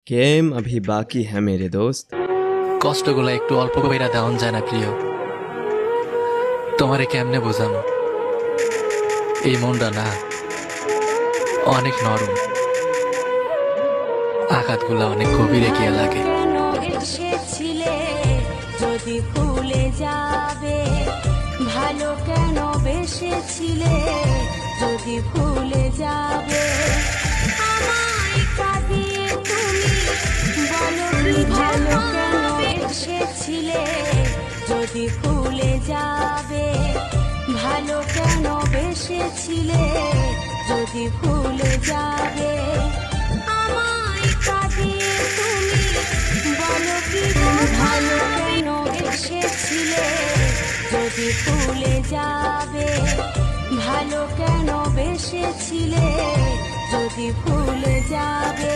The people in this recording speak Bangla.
गेम अभी बाकी है मेरे दोस्त। কষ্টগুলো একটু অল্প কইরা দেওয়ান যায় না প্রিয়। তোমারে কেমনে বোঝানো, এই মনটা না অনেক নরম, আঘাতগুলো অনেক গভীরে গিয়ে লাগে। এসেছিলে যদি ভুলে যাবে, ভালো কেন বেসেছিলে যদি ভুলে যাবে, আমায় কাঁদিয়ে তুমি বলো কি ভালো কেন বেসেছিলে যদি ভুলে যাবে, ভালো কেন বেসেছিলে যদি ভুলে যাবে, আমায় কাঁদিয়ে তুমি বলো কি ভালো কেন এসেছিলে যদি ভুলে যাবে, ভালো কেন বেসেছিলে যদি ভুলে যাবে।